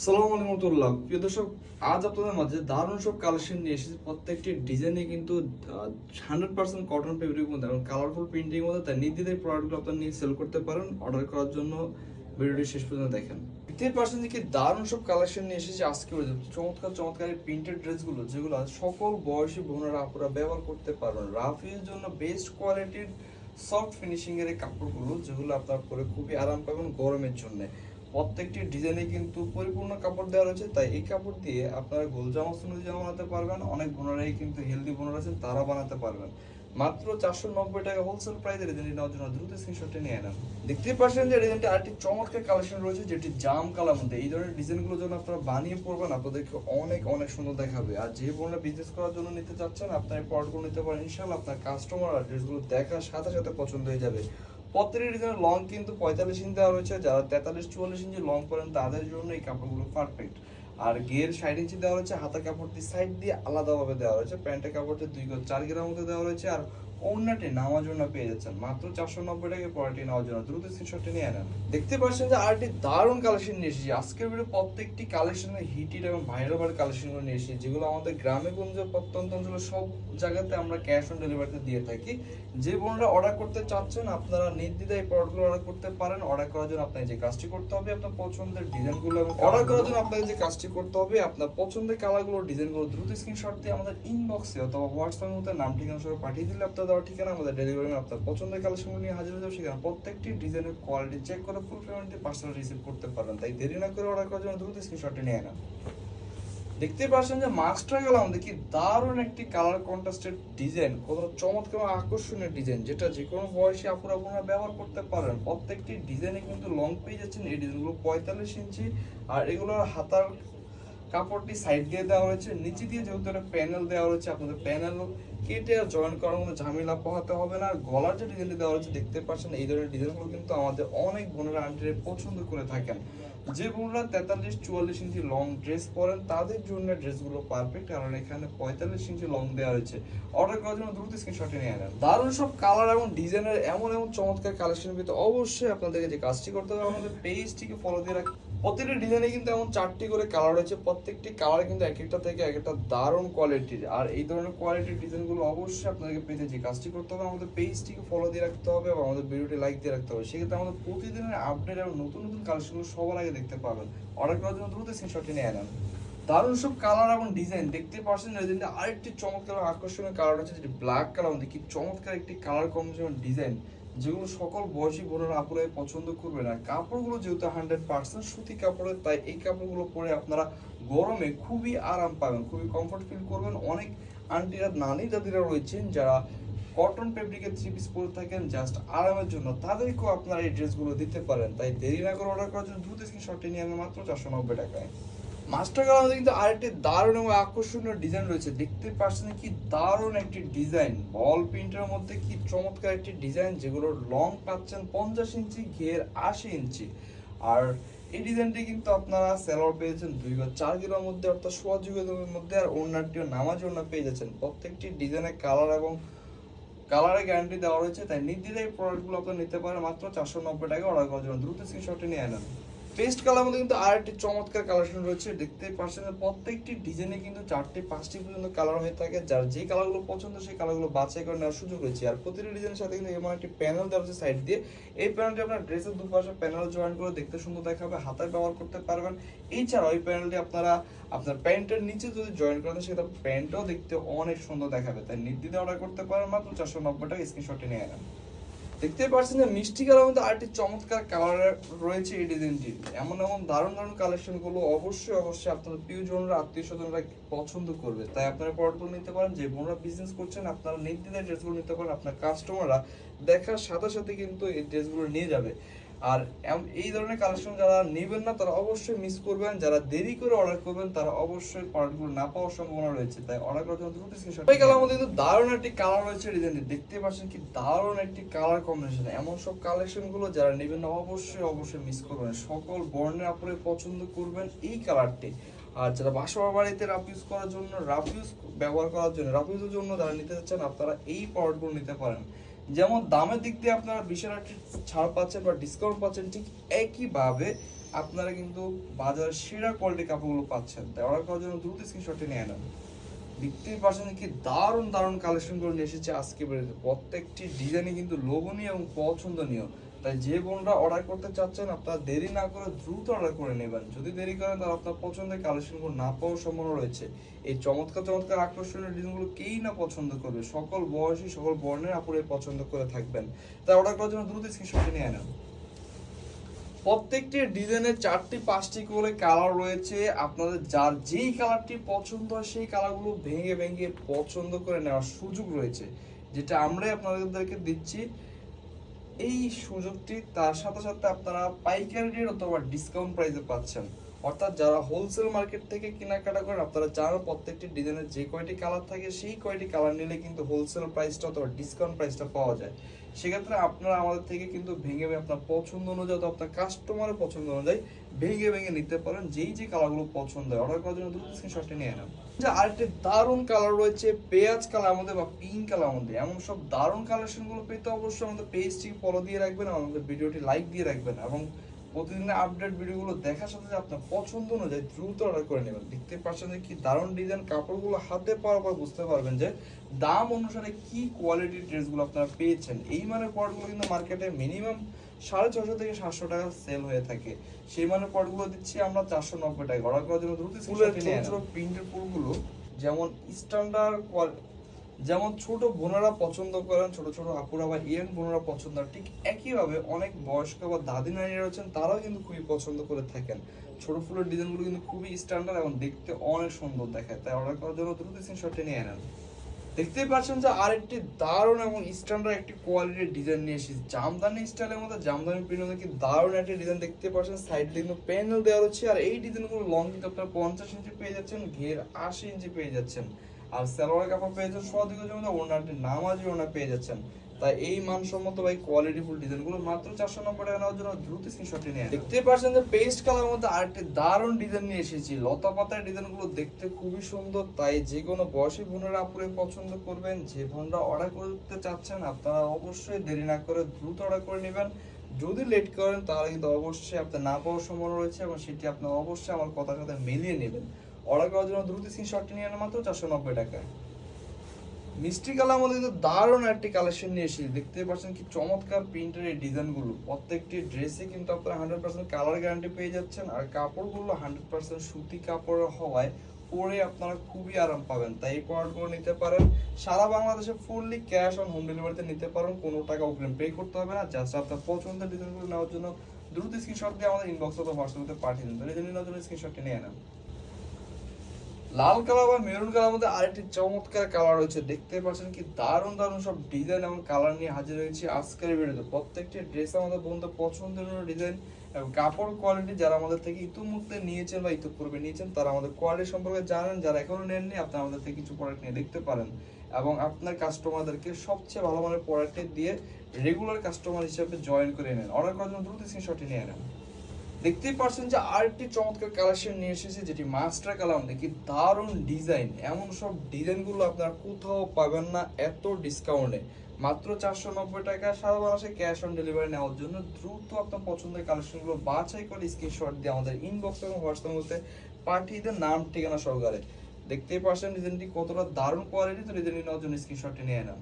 আসসালামু আলাইকুম রাহমাতুল্লাহ। প্রিয় দর্শক, আজ আপনাদের মাঝে দারুণ সব কালেকশন নিয়ে এসেছি। প্রত্যেকটি ডিজাইনে কিন্তু 100% কটন ফেব্রিকের মধ্যে এবং কালারফুল প্রিন্টিং মধ্যে তাই নির্দ্বিধায় প্রোডাক্টগুলো আপনারা নিয়ে সেল করতে পারেন। অর্ডার করার জন্য ভিডিওটি শেষ পর্যন্ত দেখেন। 50% কি দারুণ সব কালেকশন নিয়ে এসেছি আজকে। চমৎকার চমৎকার এই প্রিন্টেড ড্রেসগুলো যেগুলো সকল বয়সী বোনেরা আপুরা ব্যবহার করতে পারবেন। রাফির জন্য বেস্ট কোয়ালিটির সফট ফিনিশিং এর এই কাপড়গুলো যেগুলো আপনার পরে খুবই আরাম পাবেন গরমের জন্য। প্রত্যেকটি ডিজাইনে কিন্তু পরিপূর্ণ কাপড় দেওয়া রয়েছে, তাই এই কাপড় দিয়ে আপনারা গোল জামা সুন্নতি জামা বানাতে পারবেন। অনেক বোনেরাই কিন্তু হেলদি বোনেরা আছেন, তারা বানাতে পারবেন। মাত্র 490 টাকা হোলসেল প্রাইসে ডিজাইনটি নেওয়ার জন্য দ্রুত স্ক্রিনশটটি নিয়ে নেন। দেখতেই পাচ্ছেন যে ডিজাইনটি আরেকটি চমৎকার কালেকশন রয়েছে, যেটি জাম কালার মধ্যে। এই ধরনের ডিজাইনগুলো যখন আপনারা বানিয়ে পড়বেন আপনাদেরকে অনেক অনেক সুন্দর দেখাবে। আর যে বোনেরা বিজনেস করার জন্য নিতে চাচ্ছেন আপনার এই প্রোডাক্টগুলো নিতে পারেন। ইনশাআল্লাহ আপনার কাস্টমার আর ড্রেসগুলো দেখার সাথে সাথে পছন্দ হয়ে যাবে। প্রত্যেকটি ডিজাইনের লং কিন্তু 45 ইঞ্চি দেওয়া রয়েছে। যারা 43-44 ইঞ্চি লং করেন তাদের জন্য এই কাপড়গুলো পারফেক্ট। আর গের 60 ইঞ্চি দেওয়া রয়েছে। হাতা কাপড়টি সাইড দিয়ে আলাদাভাবে দেওয়া রয়েছে। প্যান্টের কাপড়টি 2-4 গ্রাম মতো দেওয়া রয়েছে। আর ওড়নাটি নামার জন্য পেয়ে যাচ্ছেন মাত্র 490 টাকায়। পরেরটি নেওয়ার জন্য দ্রুত স্ক্রিনশটটি নিয়ে নেন। দেখতে পাচ্ছেন যে আরটি দারুণ কালেকশন নিয়ে এসেছি আজকের ভিডিও। প্রত্যেকটি কালেকশনের হিটেড এবং ভাইরাল কালেকশনগুলো নিয়ে এসেছি, যেগুলো আমাদের গ্রামে গঞ্জে প্রত্যন্ত অঞ্চলে সব জায়গাতে আমরা ক্যাশ অন ডেলিভারিতে দিয়ে থাকি। যে বোনরা অর্ডার করতে চাচ্ছেন আপনারা নির্দ্বিধায় এই প্রোডাক্টগুলো অর্ডার করতে পারেন। অর্ডার করার জন্য আপনাকে যে কাজটি করতে হবে আপনার পছন্দের ডিজাইনগুলো, এবং অর্ডার করার জন্য আপনাকে যে কাজটি করতে হবে আপনার পছন্দের কালারগুলো ডিজাইনগুলো দ্রুত স্ক্রিনশট দিয়ে আমাদের ইনবক্সে অথবা হোয়াটসঅ্যাপের মধ্যে নাম ঠিকানা সহ পাঠিয়ে দিলে আপনার দেওয়ার ঠিকানা আমাদের ডেলিভারি আপনার পছন্দের কালেকশনগুলো নিয়ে হাজির হয়ে যাবে। সেখানে প্রত্যেকটি ডিজাইনের কোয়ালিটি চেক করে ফুল পেমেন্টে পার্সেল রিসিভ করতে পারবেন। তাই দেরি না করে অর্ডার করার জন্য দ্রুত স্ক্রিনশটটি নিয়ে নেন। দেখতে পাচ্ছেন যে মাস্টার গেলাম দেখি দারুণ একটি কালার কন্ট্রাস্টেড ডিজাইন, কতটা চমৎকার আকর্ষণীয় ডিজাইন, যেটা যে কোনো বয়সী আপুরা আপনারা ব্যবহার করতে পারেন। প্রত্যেকটি ডিজাইনে কিন্তু লং পেয়ে যাচ্ছেন। এই ডিজাইনগুলো 45 ইঞ্চি। আর এগুলোর হাতার কাপড়টি সাইড দিয়ে দেওয়া হয়েছে, নিচে দিয়ে যেহেতু একটা প্যানেল দেওয়া হয়েছে আপনাদের প্যানেল কেটে আর জয়েন করার মতো ঝামেলা পোহাতে হবে না। আর গলার যে ডিজাইনটি দেওয়া হয়েছে দেখতে পাচ্ছেন, এই ধরনের ডিজাইনগুলো কিন্তু আমাদের অনেক বোনেরা আন্টিরা পছন্দ করে থাকেন। যে বোনরা 43-44 ইঞ্চি লং ড্রেস পরেন তাদের জন্য ড্রেসগুলো পারফেক্ট, কারণ এখানে 45 ইঞ্চি লং দেওয়া হয়েছে। অর্ডার করার জন্য দ্রুত স্ক্রিনশটে নিয়ে নেন। দারুণ সব কালার এবং ডিজাইনের এমন এমন চমৎকার কালেকশন পেতে অবশ্যই আপনাদেরকে যে কাজটি করতে হবে আমাদের পেজটিকে ফলো দিয়ে রাখতে। প্রত্যেকটি ডিজাইনে কিন্তু এমন 4টি করে কালার রয়েছে। প্রত্যেকটি কালার কিন্তু এক একটা থেকে এক একটা দারুণ কোয়ালিটির। আর এই ধরনের কোয়ালিটির ডিজাইনগুলো অবশ্যই আপনাদেরকে পেতে যে কাজটি করতে হবে আমাদের পেজটিকে ফলো দিয়ে রাখতে হবে এবং আমাদের ভিডিওটি লাইক দিয়ে রাখতে হবে। সেক্ষেত্রে আমাদের প্রতিদিনের আপডেট এবং নতুন নতুন কালেকশনগুলো সবার আগে দেখতে পাবেন। অর্ডার করার জন্য দ্রুত স্ক্রিনশটটি নিয়ে নেন। দারুণ সব কালার এবং ডিজাইন দেখতে পাচ্ছেন। আরেকটি চমৎকার আকর্ষণীয় কালার হচ্ছে যেটি ব্ল্যাক কালার মধ্যে কি চমৎকার একটি কালার কম্বিনেশন ডিজাইন, যেগুলো সকল বয়সী বোনেরা আপুরাই পছন্দ করবে না। কাপড়গুলো যেহেতু 100% সুতি কাপড়ের, তাই এই কাপড়গুলো পরে আপনারা গরমে খুবই আরাম পাবেন, খুবই কমফর্ট ফিল করবেন। অনেক আন্টিরা নানি দাদিরা রয়েছেন যারা কটন ফেব্রিকের 3 পিস পরে থাকেন জাস্ট আরামের জন্য, তাদেরকেও আপনারা এই ড্রেসগুলো দিতে পারেন। তাই দেরি না করে অর্ডার করার জন্য দ্রুত স্ক্রিনশটটি নিয়ে নেন মাত্র 490 টাকায়। মাস্টার কালার কিন্তু আরেকটি দারুণ এবং আকর্ষণীয় ডিজাইন রয়েছে। দেখতে পাচ্ছেন কি দারুণ একটি ডিজাইন, বল প্রিন্টের মধ্যে কি চমৎকার একটি ডিজাইন, যেগুলোর লং পাচ্ছেন 50 ইঞ্চি, ঘের 80 ইঞ্চি। আর এই ডিজাইনটি কিন্তু আপনারা সেলর পেয়েছেন 2-4 কিলোর মধ্যে, অর্থাৎ সোয়া যুগের মধ্যে। আর ওড়নাটিও নামার জন্য পেয়ে যাচ্ছেন। প্রত্যেকটি ডিজাইনের কালার এবং কালারের গ্যারান্টি দেওয়া রয়েছে। তাই নির্দ্বিধায় এই প্রোডাক্টগুলো আপনারা নিতে পারেন মাত্র 490 টাকা। অর্ডার করার জন্য দ্রুত স্ক্রিনশটটি নিয়ে নেন। পেস্ট কালার মধ্যে কিন্তু আরেকটি চমৎকার কালেকশন রয়েছে। দেখতে পাচ্ছেন প্রত্যেকটি ডিজাইনে কিন্তু 4-5টি পর্যন্ত কালার হয়ে থাকে। যার যে কালারগুলো পছন্দ সেই কালারগুলো বাছাই করে নেওয়ার সুযোগ রয়েছে। আর প্রতিটি ডিজাইনের সাথে কিন্তু এমন একটি প্যানেল দেওয়া হচ্ছে সাইড দিয়ে। এই প্যানেলটি আপনার ড্রেসের দুপাশে প্যানেল জয়েন করে দেখতে সুন্দর দেখাবে, হাতায় ব্যবহার করতে পারবেন। এছাড়াও এই প্যানেলটি আপনারা আপনার প্যান্টের নিচে যদি জয়েন করেন সেটা প্যান্টটাও দেখতে অনেক সুন্দর দেখাবে। তাই নির্দ্বিধায় অর্ডার করতে পারেন মাত্র 490 টাকা। স্ক্রিনশটে নিয়ে নেন। দেখতে পাচ্ছেন যে মিষ্টি কালার মধ্যে আরেকটি চমৎকার কালার রয়েছে এই ডিজাইনটি। এমন এমন দারুণ দারুণ কালেকশন গুলো অবশ্যই অবশ্যই আপনাদের প্রিয়জনরা আত্মীয় স্বজনরা পছন্দ করবে। তাই আপনারা প্রোডাক্টগুলো নিতে পারেন। যে বোনরা বিজনেস করছেন আপনারা নির্দ্বিধায় ড্রেসগুলো নিতে পারেন। আপনার কাস্টমাররা দেখার সাথে সাথে কিন্তু এই ড্রেসগুলো নিয়ে যাবে। আর এই ধরনের কালেকশন যারা নেবেন না তারা অবশ্যই মিস করবেন। যারা দেরি করে অর্ডার করবেন তারা অবশ্যই প্রোডাক্টগুলো না পাওয়ার সম্ভাবনা রয়েছে। তাই অর্ডার করার জন্য দ্রুত স্ক্রিনশট। এই কালার মধ্যে কিন্তু দারুণ একটি কালার রয়েছে ডিজাইনটি। দেখতে পাচ্ছেন কি দারুণ একটি কালার কম্বিনেশন। এমন সব কালেকশনগুলো যারা নেবেন না অবশ্যই অবশ্যই মিস করবেন। সকল বর্ণের আপুরে পছন্দ করবেন এই কালারটি। আর যারা বাসা বাড়িতে রাফ ইউজ করার জন্য, রাফ ইউজ ব্যবহার করার জন্য, রাফ ইউজের জন্য যারা নিতে চাচ্ছেন আপনারা এই প্রোডাক্টগুলো নিতে পারেন। যেমন দামের দিক দিয়ে আপনারা বিশাল একটি ছাড় পাচ্ছেন বা ডিসকাউন্ট পাচ্ছেন, ঠিক একইভাবে আপনারা কিন্তু বাজারের সেরা কোয়ালিটি কাপড়গুলো পাচ্ছেন। তাই অর্ডার করার জন্য দ্রুত স্ক্রিনশটটি নিয়ে নেন। দেখতেই পাচ্ছেন কি দারুণ দারুণ কালেকশন করে নিয়ে এসেছে আজকে বেরোতে। প্রত্যেকটি ডিজাইনই কিন্তু লোভনীয় এবং পছন্দনীয়। তাই যে বোনরা অর্ডার করতে চাচ্ছেন আপনারা দেরি না করে দ্রুত অর্ডার করে নেবেন। যদি দেরি করেন তাহলে আপনার পছন্দের কালেকশনগুলো না পাওয়ার সম্ভাবনা রয়েছে। এই চমৎকার চমৎকার আকর্ষণীয় ডিজাইনগুলো কেই না পছন্দ করবে, সকল বয়সী সকল বর্ণের আপুরে পছন্দ করে থাকবেন। তাই অর্ডার করার জন্য দ্রুত স্ক্রিনশটটি নিয়ে নেন। প্রত্যেকটি ডিজাইনের 4টি 5টি করে কালার রয়েছে। আপনাদের যার যেই কালারটি পছন্দ হয় সেই কালারগুলো ভেঙে ভেঙে পছন্দ করে নেওয়ার সুযোগ রয়েছে, যেটা আমরাই আপনাদেরকে দিচ্ছি এই সুযোগটি। তার সাথে সাথে আপনারা পাইকারি রেট অথবা ডিসকাউন্ট প্রাইসে পাচ্ছেন। অর্থাৎ যারা হোলসেল মার্কেট থেকে কেনাকাটা করেন আপনারা জানেন প্রত্যেকটি ডিজাইনের যে কয়টি কালার থাকে সেই কয়টি কালার নিলে কিন্তু হোলসেল প্রাইসটা অথবা ডিসকাউন্ট প্রাইসটা পাওয়া যায়। সেক্ষেত্রে আপনারা আমাদের থেকে কিন্তু ভেঙে ভেঙে আপনার পছন্দ অনুযায়ী অথবা আপনার কাস্টমারের পছন্দ অনুযায়ী ভেঙে ভেঙে নিতে পারেন যেই যে কালারগুলো পছন্দ হয়। অর্ডার করার জন্য দ্রুত স্ক্রিনশটটি নিয়ে নেন। যে আরেকটি দারুণ কালার রয়েছে পেঁয়াজ কালার মধ্যে বা পিঙ্ক কালার মধ্যে। এমন সব দারুণ কালেকশনগুলো পেতে অবশ্যই আমাদের পেজটি ফলো দিয়ে রাখবেন, আমাদের ভিডিওটি লাইক দিয়ে রাখবেন এবং প্রতিদিনের আপডেট ভিডিওগুলো দেখার সাথে সাথে আপনার পছন্দ অনুযায়ী দ্রুত অর্ডার করে নেবেন। দেখতে পাচ্ছেন যে কি দারুণ ডিজাইন, কাপড়গুলো হাতে পাওয়ার পর বুঝতে পারবেন যে দাম অনুসারে কি কোয়ালিটির ড্রেসগুলো আপনারা পেয়েছেন। এই মানের প্রোডাক্টগুলো কিন্তু মার্কেটে মিনিমাম 650 থেকে 700 টাকা সেল হয়ে থাকে, সেই মানের প্রোডাক্টগুলো দিচ্ছি আমরা 490 টাকা। অর্ডার করার জন্য দ্রুত প্রিন্টের ফুলগুলো যেমন স্ট্যান্ডার্ড যেমন ছোট বোনেরা পছন্দ করেন, ছোট ছোট আপুরা বা ইয়াং বোনেরা পছন্দ করেন, ঠিক একইভাবে অনেক বয়স্ক বা দাদি নারীরা রয়েছেন তারাও কিন্তু খুবই পছন্দ করে থাকেন। ছোট ফুলের ডিজাইনগুলো কিন্তু খুবই স্ট্যান্ডার্ড এবং দেখতে অনেক সুন্দর দেখায়। তাই অর্ডার করার জন্য দ্রুত স্ক্রিনশটটি নিয়ে নেন। দেখতেই পাচ্ছেন যে আরেকটি দারুণ এবং স্ট্যান্ডার্ড একটি কোয়ালিটির ডিজাইন নিয়ে এসেছি জামদানি স্টাইলের মধ্যে। জামদানি প্রিন্টের কি দারুণ একটি ডিজাইন দেখতে পাচ্ছেন, সাইডে কিন্তু প্যানেল দেওয়া রয়েছে। আর এই ডিজাইনগুলো লং কিন্তু আপনারা 50 ইঞ্চি পেয়ে যাচ্ছেন, ঘের 80 ইঞ্চি পেয়ে যাচ্ছেন। আর সালোয়ার কাপড় পেয়ে যাচ্ছেন সদিকে জন্য ওনাটি নামাজি ওনা পেয়ে যাচ্ছেন। তাই এই মানসম্মত বা কোয়ালিটিফুল ডিজাইনগুলো মাত্র 490 টাকা নেওয়ার জন্য দ্রুত স্ক্রিনশটটি নিয়ে দেখতে পাচ্ছেন যে পেস্ট কালারের মধ্যে আরেকটি দারুণ ডিজাইন নিয়ে এসেছি। লতা পাতার ডিজাইনগুলো দেখতে খুবই সুন্দর, তাই যে কোনো বয়সী বোনেরা আপুরে পছন্দ করবেন। যে বোনরা অর্ডার করতে চাচ্ছেন আপনারা অবশ্যই দেরি না করে দ্রুত অর্ডার করে নেবেন। যদি লেট করেন তাহলে কিন্তু অবশ্যই আপনার না পাওয়ার সম্ভাবনা রয়েছে এবং সেটি আপনার অবশ্যই আমার কথার সাথে মিলিয়ে নেবেন। অর্ডার করার জন্য দ্রুত স্ক্রিনশটটি নিয়ে নেন মাত্র 490 টাকায়। মিষ্টি কালার মধ্যে কিন্তু দারুণ একটি কালেকশন নিয়ে এসেছি। দেখতে পাচ্ছেন কি চমৎকার প্রিন্টের এই ডিজাইনগুলো। প্রত্যেকটি ড্রেসে কিন্তু আপনারা 100% কালার গ্যারান্টি পেয়ে যাচ্ছেন। আর কাপড়গুলো 100% সুতি কাপড় হওয়ায় পরে আপনারা খুবই আরাম পাবেন। তাই এই প্রোডাক্টগুলো নিতে পারেন। সারা বাংলাদেশে ফুললি ক্যাশ অন হোম ডেলিভারিতে নিতে পারেন, কোনো টাকা অগ্রিম পে করতে হবে না। জাস্ট আপনার পছন্দের ডিজাইনগুলো নেওয়ার জন্য দ্রুত স্ক্রিনশট দিয়ে আমাদের ইনবক্স অথবা হোয়াটসঅ্যাপে পাঠিয়ে দিন। তাহলে নেওয়ার জন্য স্ক্রিনশটটি নিয়ে নেন। লাল কালার বা মেরুন কালার মধ্যে আরেকটি চমৎকার কালার রয়েছে। দেখতে পাচ্ছেন কি দারুণ দারুণ সব ডিজাইন এবং কালার নিয়ে হাজির হয়েছি আজকের ভিডিওতে। প্রত্যেকটি ড্রেস আমাদের বন্ধুদের পছন্দের ডিজাইন এবং কাপড় কোয়ালিটি যারা আমাদের থেকে ইতিমধ্যে নিয়েছেন বা ইতিপূর্বে নিয়েছেন তারা আমাদের কোয়ালিটি সম্পর্কে জানেন। যারা এখনো নেননি আপনারা আমাদের থেকে কিছু প্রোডাক্ট নিয়ে দেখতে পারেন এবং আপনার কাস্টমারদেরকে সবচেয়ে ভালো মানের প্রোডাক্ট দিয়ে রেগুলার কাস্টমার হিসেবে জয়েন করে নেন। অর্ডার করার জন্য দ্রুত স্ক্রিনশটটি নিয়ে নেন। দেখতেই পাচ্ছেন যে আরেকটি চমৎকার কালেকশন নিয়ে এসেছে যেটি মাস্টার কালার। দেখি দারুণ ডিজাইন, এমন সব ডিজাইনগুলো আপনারা কোথাও পাবেন না এত ডিসকাউন্টে। মাত্র 490 টাকা। সারা বাংলাদেশে ক্যাশ অন ডেলিভারি নেওয়ার জন্য দ্রুত আপনার পছন্দের কালেকশনগুলো বাছাই করে স্ক্রিনশট দিয়ে আমাদের ইনবক্স এবং হোয়াটসঅ্যাপে পাঠিয়ে দেন নাম ঠিকানা সহকারে। দেখতেই পাচ্ছেন ডিজাইনটি কতটা দারুণ কোয়ালিটি। তো ডিজাইনটি নেওয়ার জন্য স্ক্রিনশটটি নিয়ে নেন।